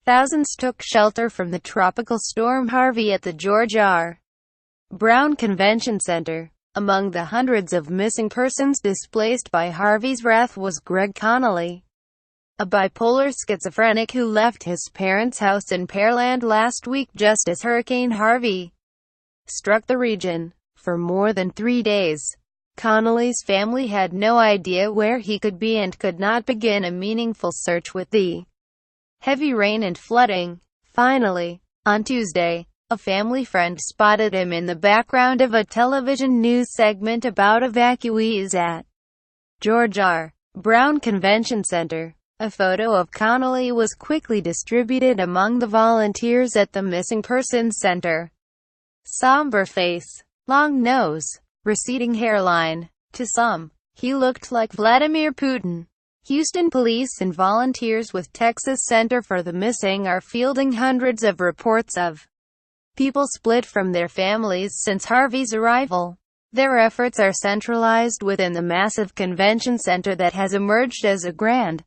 Thousands took shelter from the Tropical Storm Harvey at the George R. Brown Convention Center. Among the hundreds of missing persons displaced by Harvey's wrath was Greg Connelly, a bipolar schizophrenic who left his parents' house in Pearland last week just as Hurricane Harvey struck the region. For more than 3 days, Connelly's family had no idea where he could be and could not begin a meaningful search with the heavy rain and flooding. Finally, on Tuesday, a family friend spotted him in the background of a television news segment about evacuees at George R. Brown Convention Center. A photo of Connelly was quickly distributed among the volunteers at the Missing Persons Center. Somber face, long nose, receding hairline. To some, he looked like Vladimir Putin. Houston police and volunteers with Texas Center for the Missing are fielding hundreds of reports of people split from their families since Harvey's arrival. Their efforts are centralized within the massive convention center that has emerged as a grand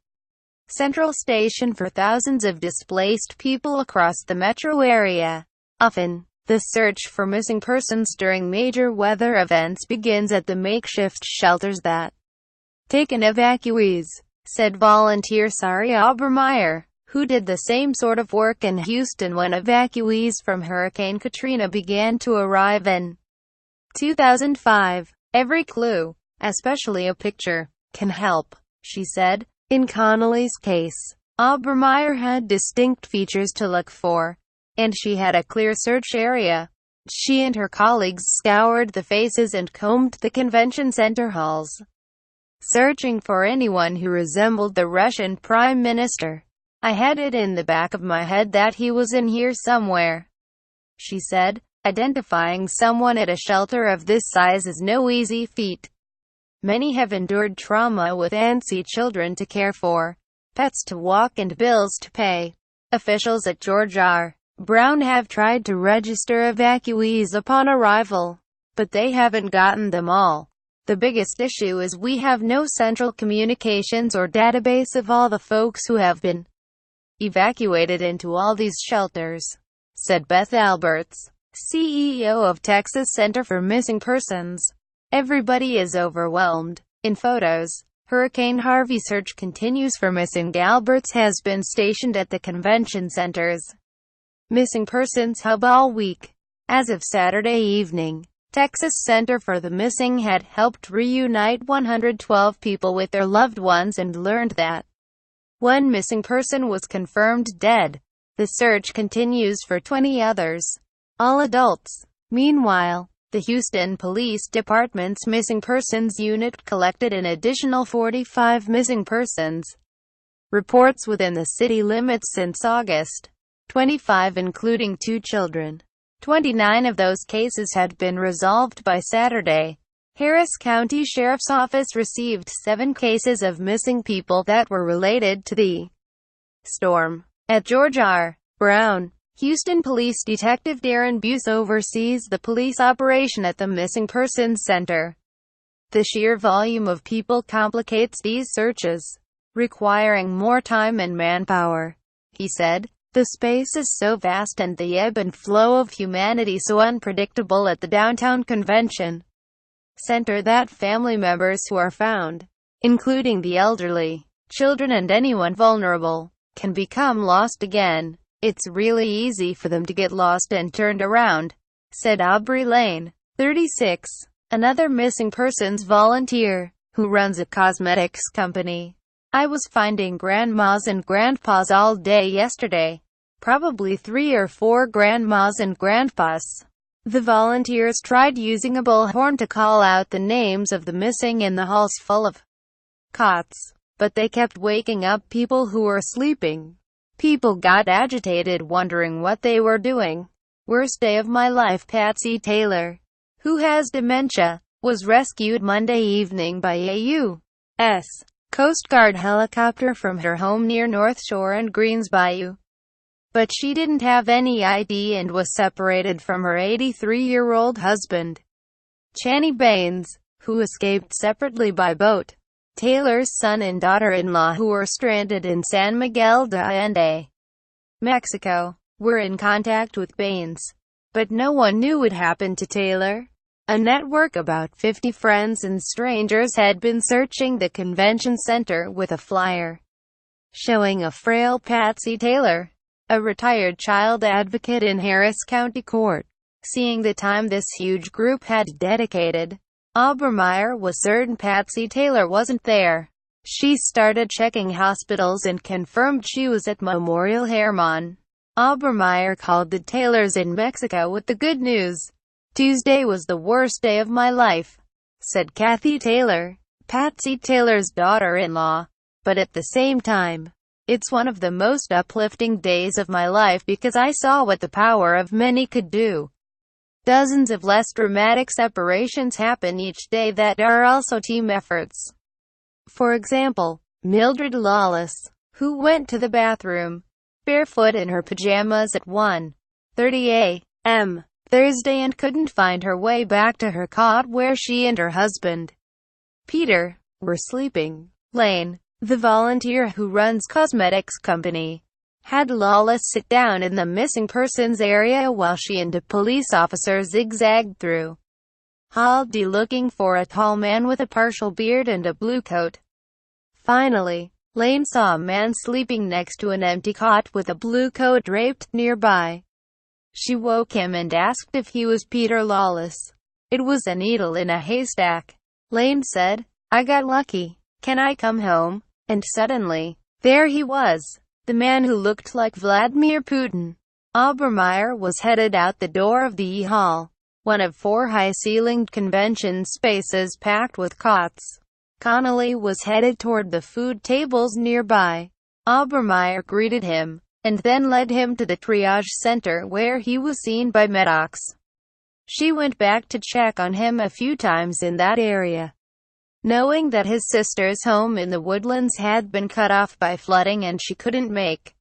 central station for thousands of displaced people across the metro area. Often, the search for missing persons during major weather events begins at the makeshift shelters that take in evacuees, said volunteer Sari Obermeyer, who did the same sort of work in Houston when evacuees from Hurricane Katrina began to arrive in 2005. Every clue, especially a picture, can help, she said. In Connelly's case, Obermeyer had distinct features to look for, and she had a clear search area. She and her colleagues scoured the faces and combed the convention center halls, searching for anyone who resembled the Russian prime minister. I had it in the back of my head that he was in here somewhere, she said. Identifying someone at a shelter of this size is no easy feat. Many have endured trauma with antsy children to care for, pets to walk and bills to pay. Officials at George R. Brown have tried to register evacuees upon arrival, but they haven't gotten them all. The biggest issue is we have no central communications or database of all the folks who have been evacuated into all these shelters, said Beth Alberts, CEO of Texas Center for Missing Persons. Everybody is overwhelmed. In photos, Hurricane Harvey search continues for missing. Alberts has been stationed at the convention center's Missing Persons Hub all week. As of Saturday evening, Texas Center for the Missing had helped reunite 112 people with their loved ones and learned that one missing person was confirmed dead. The search continues for 20 others, all adults. Meanwhile, the Houston Police Department's Missing Persons Unit collected an additional 45 missing persons reports within the city limits since August. 25 including 2 children. 29 of those cases had been resolved by Saturday. Harris County Sheriff's Office received 7 cases of missing people that were related to the storm. At George R. Brown, Houston Police Detective Darren Buse oversees the police operation at the Missing Persons Center. The sheer volume of people complicates these searches, requiring more time and manpower, he said. The space is so vast and the ebb and flow of humanity so unpredictable at the downtown convention center that family members who are found, including the elderly, children and anyone vulnerable, can become lost again. It's really easy for them to get lost and turned around, said Aubrey Lane, 36, another missing persons volunteer, who runs a cosmetics company. I was finding grandmas and grandpas all day yesterday. Probably 3 or 4 grandmas and grandpas. The volunteers tried using a bullhorn to call out the names of the missing in the halls full of cots, but they kept waking up people who were sleeping. People got agitated wondering what they were doing. Worst day of my life. Patsy Taylor, who has dementia, was rescued Monday evening by a U.S. Coast Guard helicopter from her home near North Shore and Greens Bayou. But she didn't have any ID and was separated from her 83-year-old husband, Channy Baines, who escaped separately by boat. Taylor's son and daughter-in-law who were stranded in San Miguel de Allende. Mexico, were in contact with Baines. But no one knew what happened to Taylor. A network of about 50 friends and strangers had been searching the convention center with a flyer showing a frail Patsy Taylor, a retired child advocate in Harris County Court. Seeing the time this huge group had dedicated, Obermeyer was certain Patsy Taylor wasn't there. She started checking hospitals and confirmed she was at Memorial Hermann. Obermeyer called the Taylors in Mexico with the good news. "Tuesday was the worst day of my life," said Kathy Taylor, Patsy Taylor's daughter-in-law. "But at the same time, it's one of the most uplifting days of my life because I saw what the power of many could do." Dozens of less dramatic separations happen each day that are also team efforts. For example, Mildred Lawless, who went to the bathroom barefoot in her pajamas at 1:30 a.m. Thursday and couldn't find her way back to her cot where she and her husband, Peter, were sleeping. Lane, the volunteer who runs cosmetics company, had Lawless sit down in the missing persons area while she and a police officer zigzagged through Haldi looking for a tall man with a partial beard and a blue coat. Finally, Lane saw a man sleeping next to an empty cot with a blue coat draped nearby. She woke him and asked if he was Peter Lawless. "It was a needle in a haystack," Lane said. "I got lucky. Can I come home?" And suddenly, there he was, the man who looked like Vladimir Putin. Obermeyer was headed out the door of the E-Hall, one of 4 high-ceilinged convention spaces packed with cots. Connelly was headed toward the food tables nearby. Obermeyer greeted him, and then led him to the triage center where he was seen by medics. She went back to check on him a few times in that area, knowing that his sister's home in the Woodlands had been cut off by flooding and she couldn't make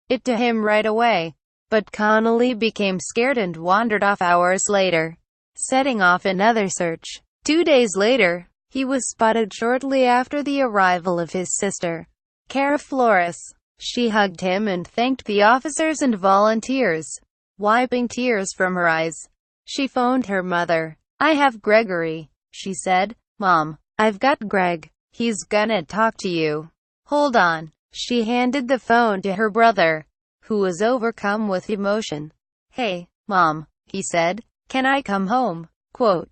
it to him right away. But Connelly became scared and wandered off hours later, setting off another search. 2 days later, he was spotted shortly after the arrival of his sister, Cara Flores. She hugged him and thanked the officers and volunteers. Wiping tears from her eyes, she phoned her mother. "I have Gregory," she said. "Mom, I've got Greg. He's gonna talk to you. Hold on." She handed the phone to her brother, who was overcome with emotion. "Hey, Mom," he said, "can I come home?" Quote,